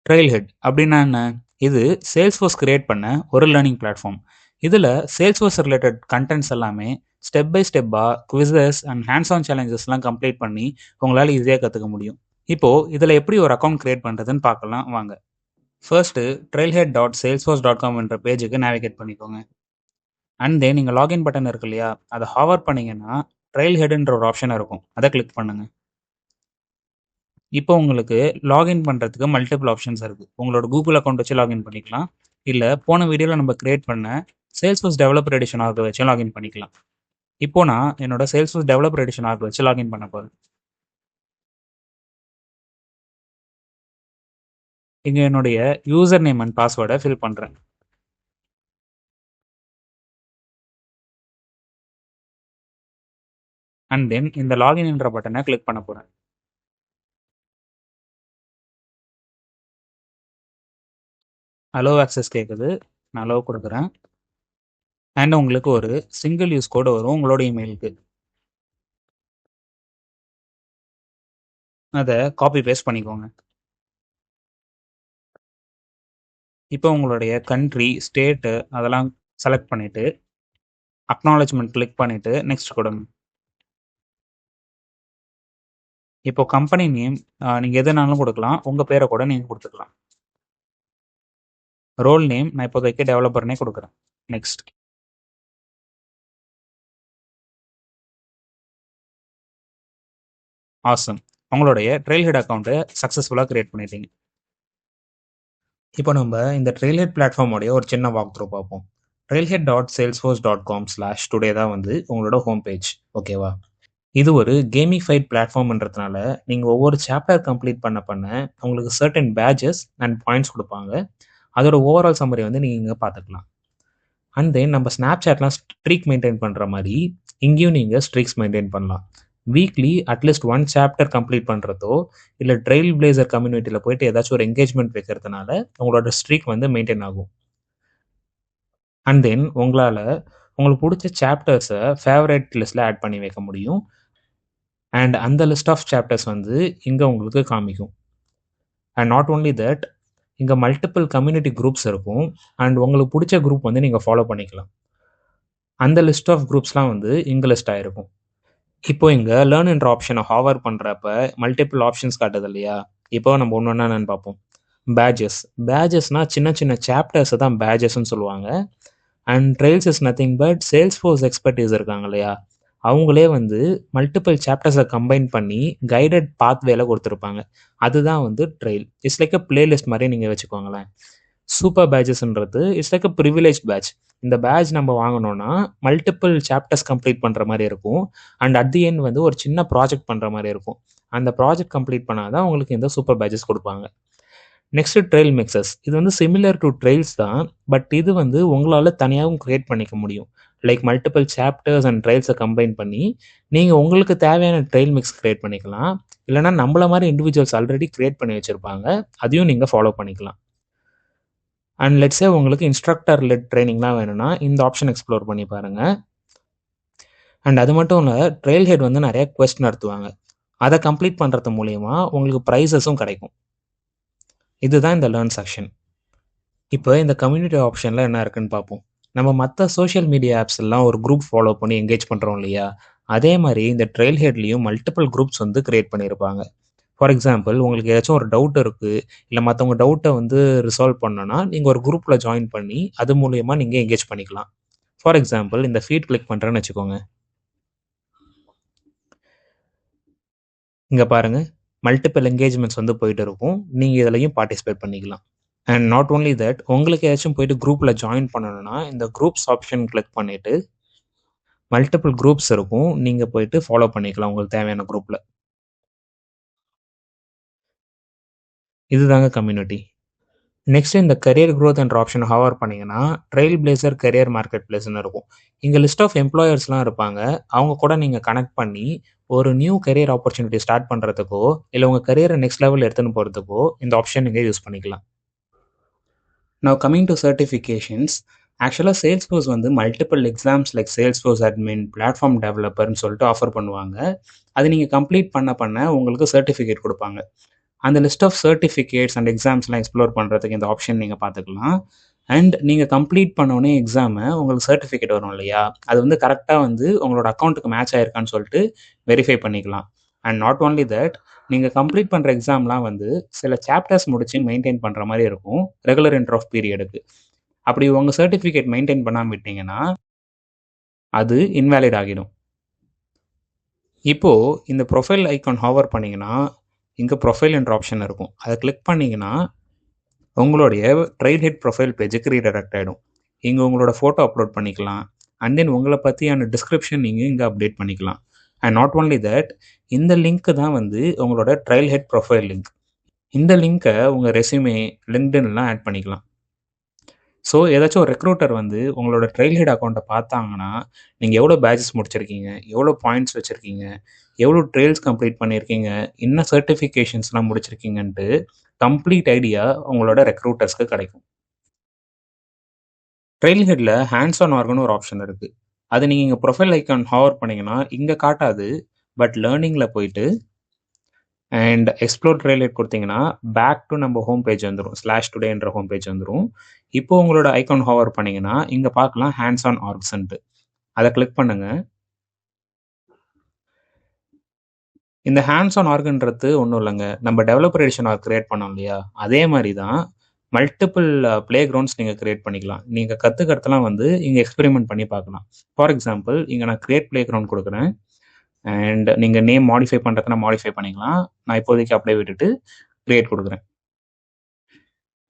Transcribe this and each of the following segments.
ட்ரெயில்ஹெட் அப்படின்னா என்ன? இது சேல்ஸ்ஃபோர்ஸ் கிரியேட் பண்ண ஒரு லேர்னிங் பிளாட்ஃபார்ம். இதில் சேல்ஸ்ஃபோர்ஸ் ரிலேட்டட் கண்டென்ட்ஸ் எல்லாமே ஸ்டெப் பை ஸ்டெப்பாக குவிசஸ் அண்ட் ஹேண்ட்ஸ் ஆன் சேலஞ்சஸ்லாம் கம்ப்ளீட் பண்ணி உங்களால் ஈஸியாக கற்றுக்க முடியும். இப்போது இதில் எப்படி ஒரு அக்கௌண்ட் கிரியேட் பண்ணுறதுன்னு பார்க்கலாம் வாங்க. ஃபர்ஸ்ட்டு trailhead.salesforce.com என்ற பேஜுக்கு நேவிகேட் பண்ணிக்கோங்க. அண்ட் தென் நீங்கள் லாகின் பட்டன் இருக்கு இல்லையா, அதை ஹவர் பண்ணிங்கன்னா ட்ரெயில்ஹெட்ன்ற ஒரு ஆப்ஷன் இருக்கும், அதை கிளிக் பண்ணுங்கள். இப்போ உங்களுக்கு லாகின் பண்ணுறதுக்கு மல்டிபிள் ஆப்ஷன்ஸ் இருக்குது. உங்களோட கூகுள் அக்கௌண்ட் வச்சு லாகின் பண்ணிக்கலாம், இல்லை போன வீடியோவில் நம்ம கிரியேட் பண்ண சேல்ஸ்ஃபோர்ஸ் டெவலப்பர் எடிஷன் ஆர்க் வச்சு லாகின் பண்ணிக்கலாம். இப்போ நான் என்னோட சேல்ஸ்ஃபோர்ஸ் டெவலப்பர் எடிஷன் ஆர்க் வச்சு லாகின் பண்ண போகிறேன். இங்கே என்னுடைய யூசர் நேம் அண்ட் பாஸ்வேர்டை ஃபில் பண்ணுறேன். அண்ட் தென் இந்த லாகின் என்ற பட்டனை கிளிக் பண்ண போகிறேன். அலோ ஆக்சஸ் கேட்குது, நான் அலோ கொடுக்குறேன். அண்ட் உங்களுக்கு ஒரு சிங்கிள் யூஸ் கோடு வரும் உங்களோட இமெயிலுக்கு. அதை காப்பி பேஸ்ட் பண்ணிக்கோங்க. இப்போ உங்களுடைய கண்ட்ரி, ஸ்டேட்டு அதெல்லாம் செலக்ட் பண்ணிவிட்டு அக்னாலஜ்மெண்ட் கிளிக் பண்ணிவிட்டு நெக்ஸ்ட் கொடுங்க. இப்போ கம்பெனி நேம் நீங்கள் எதுனாலும் கொடுக்கலாம், உங்கள் பேரை கூட நீங்கள் கொடுத்துக்கலாம். ரோல் நேம் நான் இப்போதைக்கு டெவலப்பர்னே கொடுக்குறேன். நெக்ஸ்ட். ஆசம், உங்களுடைய ட்ரெயில்ஹெட் அக்கௌண்ட்டை சக்ஸஸ்ஃபுல்லாக கிரியேட் பண்ணிட்டீங்க. இப்போ நம்ம இந்த ட்ரெயில்ஹெட் பிளாட்ஃபார்மோடைய ஒரு சின்ன வாக் த்ரூ பார்ப்போம். trailhead.salesforce.com/today தான் வந்து உங்களோட ஹோம் பேஜ். ஓகேவா? இது ஒரு கேமிஃபைட் பிளாட்ஃபார்ம்ன்றதுனால நீங்கள் ஒவ்வொரு சாப்டர் கம்ப்ளீட் பண்ண உங்களுக்கு சர்டன் பேட்சஸ் அண்ட் பாயிண்ட்ஸ் கொடுப்பாங்க. அதோட ஓவரால் சம்மரி வந்து நீங்கள் இங்கே பார்த்துக்கலாம். அண்ட் தென் நம்ம ஸ்னாப்சாட்லாம் ஸ்ட்ரீக் மெயின்டைன் பண்ணுற மாதிரி இங்கேயும் நீங்கள் ஸ்ட்ரீக்ஸ் மெயின்டைன் பண்ணலாம். வீக்லி அட்லீஸ்ட் 1 சாப்டர் கம்ப்ளீட் பண்ணுறதோ இல்லை ட்ரெயில் பிளேசர் கம்யூனிட்டியில் போயிட்டு ஏதாச்சும் ஒரு என்கேஜ்மெண்ட் வைக்கிறதுனால உங்களோட ஸ்ட்ரீக் வந்து மெயின்டைன் ஆகும். அண்ட் தென் உங்களால் உங்களுக்கு பிடிச்ச சாப்டர்ஸை ஃபேவரட் லிஸ்ட்டில் ஆட் பண்ணி வைக்க முடியும். அண்ட் அந்த லிஸ்ட் ஆஃப் சாப்டர்ஸ் வந்து இங்கே உங்களுக்கு காமிக்கும். அண்ட் நாட் ஓன்லி தட், இங்கே மல்டிபிள் கம்யூனிட்டி குரூப்ஸ் இருக்கும். அண்ட் உங்களுக்கு பிடிச்ச குரூப் வந்து நீங்கள் ஃபாலோ பண்ணிக்கலாம். அந்த லிஸ்ட் ஆஃப் குரூப்ஸ்லாம் வந்து இங்கே லிஸ்ட் ஆகிருக்கும். இப்போ இங்கே லேர்ன் என்ற ஆப்ஷனை ஹாவர் பண்ணுறப்ப மல்டிபிள் ஆப்ஷன்ஸ் காட்டுது இல்லையா? இப்போ நம்ம ஒன்று ஒன்றா என்னன்னு பார்ப்போம். பேஜஸ்னால் சின்ன சின்ன சாப்டர்ஸை தான் பேஜஸ்ன்னு சொல்லுவாங்க. And trails is nothing but Salesforce expertise இருக்காங்க இல்லையா, அவங்களே வந்து மல்டிபிள் சாப்டர்ஸை கம்பைன் பண்ணி கைடட் பாத்வேல கொடுத்துருப்பாங்க. அதுதான் வந்து trail. It's like a playlist மாதிரி நீங்கள் வச்சுக்கோங்களேன். சூப்பர் பேஜஸ்ன்றது it's like a privilege badge. இந்த பேட்ச் நம்ம வாங்கினோன்னா மல்டிபிள் சாப்டர்ஸ் கம்ப்ளீட் பண்ணுற மாதிரி இருக்கும். அண்ட் அட் தி எண்ட் வந்து ஒரு சின்ன ப்ராஜெக்ட் பண்ணுற மாதிரி இருக்கும். அந்த ப்ராஜெக்ட் கம்ப்ளீட் பண்ணால் தான் உங்களுக்கு இந்த சூப்பர் பேட்சஸ் கொடுப்பாங்க. Next trail mixes. இது வந்து சிமிலர் டு ட்ரெயில்ஸ் தான், பட் இது வந்து உங்களால் தனியாகவும் க்ரியேட் பண்ணிக்க முடியும். லைக் மல்டிபிள் சாப்டர்ஸ் அண்ட் ட்ரெயில்ஸை கம்பைன் பண்ணி நீங்கள் உங்களுக்கு தேவையான ட்ரெயில் மிக்ஸ் க்ரியேட் பண்ணிக்கலாம். இல்லைனா நம்மள மாதிரி இண்டிவிஜுவல்ஸ் ஆல்ரெடி க்ரியேட் பண்ணி வச்சுருப்பாங்க, அதையும் நீங்கள் ஃபாலோ பண்ணிக்கலாம். அண்ட் லெட்ஸே உங்களுக்கு இன்ஸ்ட்ரக்டர் லெட் ட்ரைனிங்லாம் வேணும்னா இந்த ஆப்ஷன் எக்ஸ்ப்ளோர் பண்ணி பாருங்கள். அண்ட் அது மட்டும் இல்லை, ட்ரெயில்ஹெட் வந்து நிறைய குவெஸ்ட் நடத்துவாங்க. அதை கம்ப்ளீட் பண்ணுறது மூலயமா உங்களுக்கு ப்ரைஸஸும் கிடைக்கும். இதுதான் இந்த லேர்ன் செக்ஷன். இப்போ இந்த கம்யூனிட்டி ஆப்ஷனில் என்ன இருக்குன்னு பார்ப்போம். நம்ம மற்ற சோஷியல் மீடியா ஆப்ஸ் எல்லாம் ஒரு குரூப் ஃபாலோ பண்ணி என்கேஜ் பண்ணுறோம் இல்லையா, அதே மாதிரி இந்த ட்ரெயில்ஹெட்லேயும் மல்டிபிள் குரூப்ஸ் வந்து கிரியேட் பண்ணியிருப்பாங்க. ஃபார் எக்ஸாம்பிள், உங்களுக்கு ஏதாச்சும் ஒரு டவுட் இருக்குது, இல்லை மற்றவங்க டவுட்டை வந்து ரிசால்வ் பண்ணோன்னா நீங்கள் ஒரு குரூப்பில் ஜாயின் பண்ணி அது மூலயமா நீங்கள் என்கேஜ் பண்ணிக்கலாம். ஃபார் எக்ஸாம்பிள், இந்த ஃபீட் கிளிக் பண்ணுறேன்னு வச்சுக்கோங்க. இங்கே பாருங்கள், மல்டிபிள் என்கேஜ்மெண்ட்ஸ் வந்து போயிட்டு இருக்கும். நீங்கள் இதுலையும் பார்ட்டிசிபேட் பண்ணிக்கலாம். அண்ட் நாட் ஓன்லி தட், உங்களுக்கு ஏதாச்சும் போயிட்டு குரூப்பில் ஜாயின் பண்ணணும்னா இந்த குரூப்ஸ் ஆப்ஷன் கிளிக் பண்ணிவிட்டு மல்டிபிள் குரூப்ஸ் இருக்கும், நீங்கள் போயிட்டு ஃபாலோ பண்ணிக்கலாம் உங்களுக்கு தேவையான குரூப்பில். இதுதாங்க கம்யூனிட்டி. நெக்ஸ்ட் இந்த கரியர் க்ரோத் என்ற ஆப்ஷன் ஹவர் பண்ணிங்கன்னா ட்ரெயில் பிளேசர் கரியர் மார்க்கெட் பிளேஸ்ன்னு இருக்கும். இங்கே லிஸ்ட் ஆஃப் எம்ப்ளாயர்ஸ்லாம் இருப்பாங்க. அவங்க கூட நீங்கள் கனெக்ட் பண்ணி ஒரு நியூ கரியர் ஆப்பர்ச்சுனிட்டி ஸ்டார்ட் பண்ணுறதுக்கோ இல்லை உங்கள் கரியரை நெக்ஸ்ட் லெவல் எடுத்துன்னு போகிறதுக்கோ இந்த ஆப்ஷன் நீங்கள் யூஸ் பண்ணிக்கலாம். Now coming to certifications, ஆக்சுவலாக சேல்ஸ்ஃபோர்ஸ் வந்து multiple exams like Salesforce admin, platform டெவலப்பர்னு சொல்லிட்டு ஆஃபர் பண்ணுவாங்க. அது நீங்கள் கம்ப்ளீட் பண்ண உங்களுக்கு சர்டிஃபிகேட் கொடுப்பாங்க. அந்த லிஸ்ட் ஆஃப் சர்டிஃபிகேட்ஸ் அண்ட் எக்ஸாம்ஸ்லாம் எக்ஸ்ப்ளோர் பண்ணுறதுக்கு இந்த ஆப்ஷன் நீங்கள் பார்த்துக்கலாம். அண்ட் நீங்கள் கம்ப்ளீட் பண்ணோடனே எக்ஸாமை உங்களுக்கு சர்டிஃபிகேட் வரும் இல்லையா, அது வந்து கரெக்டாக வந்து உங்களோட அக்கௌண்ட்டுக்கு மேட்ச் ஆயிருக்கான்னு சொல்லிட்டு வெரிஃபை பண்ணிக்கலாம். அண்ட் நாட் ஓன்லி தட், நீங்கள் கம்ப்ளீட் பண்ணுற எக்ஸாம்லாம் வந்து சில சாப்டர்ஸ் முடிச்சு மெயின்டைன் பண்ணுற மாதிரி இருக்கும் ரெகுலர் இன்டர் ஆஃப் பீரியடுக்கு. அப்படி உங்கள் சர்டிஃபிகேட் மெயின்டைன் பண்ணாமல் விட்டீங்கன்னா அது இன்வேலிட் ஆகிடும். இப்போது இந்த ப்ரொஃபைல் ஐக்கான் ஹவர் பண்ணிங்கன்னா இங்கே ப்ரொஃபைல் என்ற ஆப்ஷன் இருக்கும். அதை கிளிக் பண்ணிங்கன்னா உங்களுடைய ட்ரைல் ஹெட் ப்ரொஃபைல் பேஜுக்கு ரீடைரக்ட் ஆகிடும். இங்கே உங்களோட ஃபோட்டோ அப்லோட் பண்ணிக்கலாம். அண்ட் தென் உங்களை பற்றியான டிஸ்கிரிப்ஷன் நீங்கள் இங்கே அப்டேட் பண்ணிக்கலாம். அண்ட் நாட் ஓன்லி தட், இந்த லிங்க்கு தான் வந்து உங்களோட ட்ரைல் ஹெட் ப்ரொஃபைல் லிங்க். இந்த லிங்க்கை உங்கள் ரெஸ்யூமே, லிங்க்டின்லாம் ஆட் பண்ணிக்கலாம். ஸோ ஏதாச்சும் ஒரு ரெக்ரூட்டர் வந்து உங்களோட ட்ரைல் ஹெட் அக்கௌண்ட்டை பார்த்தாங்கன்னா நீங்கள் எவ்வளோ பேட்சஸ் முடிச்சிருக்கீங்க, எவ்வளோ பாயிண்ட்ஸ் வச்சுருக்கீங்க, எவ்வளோ ட்ரெயில்ஸ் கம்ப்ளீட் பண்ணியிருக்கீங்க, என்ன சர்டிஃபிகேஷன்ஸ்லாம் முடிச்சிருக்கீங்கன்ட்டு கம்ப்ளீட் ஐடியா உங்களோட ரெக்ரூட்டர்ஸ்க்கு கிடைக்கும். ட்ரெயில் ஹெட்டில் ஹேண்ட்ஸ் ஆன் ஆர்க்னு ஒரு ஆப்ஷன் இருக்குது. அது நீங்கள் இங்கே ப்ரொஃபைல் ஐக்கான் ஹவர் பண்ணிங்கன்னா இங்கே காட்டாது. பட் லேர்னிங்கில் போயிட்டு அண்ட் எக்ஸ்ப்ளோர் ட்ரெயில் ஹெட் கொடுத்தீங்கன்னா பேக் டு நம்ம ஹோம் பேஜ் வந்துடும். /today ஹோம் பேஜ் வந்துடும். இப்போ உங்களோட ஐக்கான் ஹவர் பண்ணிங்கன்னா இங்கே பார்க்கலாம் ஹேண்ட்ஸ் ஆன் ஆர்க்ஸ்ன்ட்டு. அதை கிளிக் பண்ணுங்கள். இந்த ஹேண்ட்ஸ் ஆன் ஆர்க்ன்றது ஒன்றும் இல்லைங்க, நம்ம டெவலப்பர் எடிஷன் ஆர்க் கிரியேட் பண்ணோம் இல்லையா, அதே மாதிரி தான் மல்டிபிள் ப்ளே கிரவுண்ட்ஸ் நீங்கள் கிரியேட் பண்ணிக்கலாம். நீங்கள் கற்றுக்கிறதுலாம் வந்து இங்கே எக்ஸ்பெரிமெண்ட் பண்ணி பார்க்கலாம். ஃபார் எக்ஸாம்பிள் இங்கே நான் கிரியேட் ப்ளே கிரவுண்ட் கொடுக்குறேன். அண்ட் நீங்கள் நேம் மாடிஃபை பண்ணுறதுனா மாடிஃபை பண்ணிக்கலாம். நான் இப்போதைக்கு அப்படியே விட்டுட்டு கிரியேட் கொடுக்குறேன்.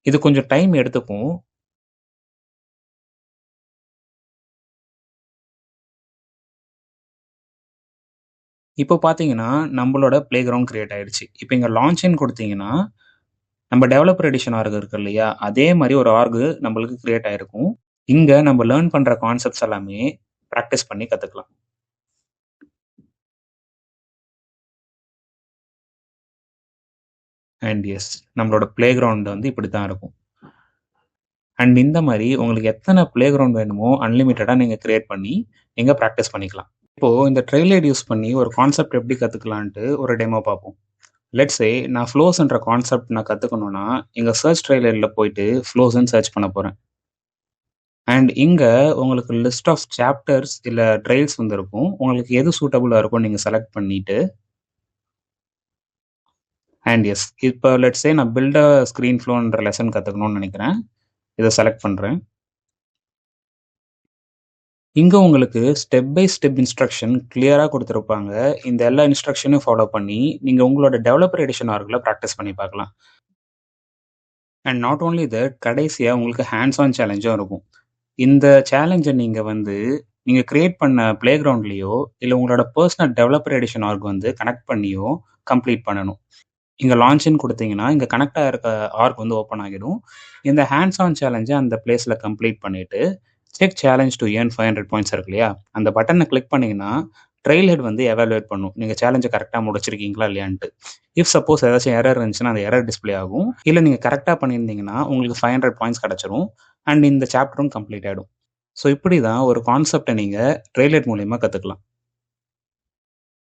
இது கொஞ்சம் டைம் எடுத்துக்கும். இப்போ பார்த்தீங்கன்னா நம்மளோட ப்ளே கிரவுண்ட் கிரியேட் ஆயிடுச்சு. இப்போ இங்கே லான்ச்னு கொடுத்தீங்கன்னா நம்ம டெவலப்பர் எடிஷன் ஆர்க் இருக்கு இல்லையா, அதே மாதிரி ஒரு ஆர்க் நம்மளுக்கு கிரியேட் ஆயிருக்கும். இங்கே நம்ம லேர்ன் பண்ணுற கான்செப்ட்ஸ் எல்லாமே ப்ராக்டிஸ் பண்ணி கற்றுக்கலாம். அண்ட் எஸ், நம்மளோட ப்ளே கிரவுண்ட் வந்து இப்படி தான் இருக்கும். அண்ட் இந்த மாதிரி உங்களுக்கு எத்தனை ப்ளே கிரவுண்ட் வேணுமோ அன்லிமிட்டடாக நீங்கள் கிரியேட் பண்ணி நீங்கள் ப்ராக்டிஸ் பண்ணிக்கலாம். இப்போது இந்த ட்ரெயிலர் யூஸ் பண்ணி ஒரு கான்செப்ட் எப்படி கற்றுக்கலான்ட்டு ஒரு டெமோ பார்ப்போம். லெட்ஸே நான் ஃப்ளோஸ்ன்ற கான்செப்ட் நான் கற்றுக்கணுன்னா இங்கே சர்ச் ட்ரெயிலரில் போயிட்டு ஃப்ளோஸ்ன்னு சர்ச் பண்ண போகிறேன். அண்ட் இங்கே உங்களுக்கு லிஸ்ட் ஆஃப் சாப்டர்ஸ் இல்லை ட்ரெயில்ஸ் வந்து இருக்கும். உங்களுக்கு எது சூட்டபுளாக இருக்கும் நீங்கள் செலக்ட் பண்ணிவிட்டு அண்ட் எஸ், இப்போ லெட்ஸே நான் பில்ட் அ ஸ்க்ரீன் ஃப்ளோன்ற லெசன் கற்றுக்கணும்னு நினைக்கிறேன். இதை செலக்ட் பண்ணுறேன். இங்கே உங்களுக்கு ஸ்டெப் பை ஸ்டெப் இன்ஸ்ட்ரக்ஷன் கிளியராக கொடுத்துருப்பாங்க. இந்த எல்லா இன்ஸ்ட்ரக்ஷனையும் ஃபாலோ பண்ணி நீங்கள் உங்களோட டெவலப்பர் எடிஷன் ஆர்க்கில் ப்ராக்டிஸ் பண்ணி பார்க்கலாம். அண்ட் நாட் ஓன்லி தட், கடைசியாக உங்களுக்கு ஹேண்ட்ஸ் ஆன் சேலஞ்சும் இருக்கும். இந்த சேலஞ்சை நீங்கள் கிரியேட் பண்ண ப்ளே கிரவுண்ட்லேயோ இல்லை உங்களோட பர்சனல் டெவலப்பர் எடிஷன் ஆர்க் வந்து கனெக்ட் பண்ணியோ கம்ப்ளீட் பண்ணணும். இங்கே லான்ச்னு கொடுத்தீங்கன்னா இங்கே கனெக்டாக இருக்க ஆர்க் வந்து ஓப்பன் ஆகிடும். இந்த ஹேண்ட்ஸ் ஆன் சேலஞ்சை அந்த பிளேஸில் கம்ப்ளீட் பண்ணிவிட்டு check challenge to earn 500 points இருக்கு இல்லையா, அந்த பட்டனை கிளிக் பண்ணிங்கன்னா ட்ரெயில் ஹெட் வந்து எவாலுவேட் பண்ணும் நீங்கள் சேலஞ்சை கரெக்டாக முடிச்சிருக்கீங்களா இல்லையான்ட்டு. இஃப் சப்போஸ் ஏதாச்சும் எரர் இருந்துச்சுன்னா அந்த எரர் டிஸ்பிளே ஆகும். இல்லை நீங்கள் கரெக்டாக பண்ணியிருந்தீங்கன்னா உங்களுக்கு 500 பாயிண்ட்ஸ் கிடச்சிரும். அண்ட் இந்த சாப்டரும் கம்ப்ளீட் ஆகிடும். ஸோ இப்படி தான் ஒரு கான்செப்டை நீங்கள் ட்ரெயில் ஹெட் மூலயமா கற்றுக்கலாம்.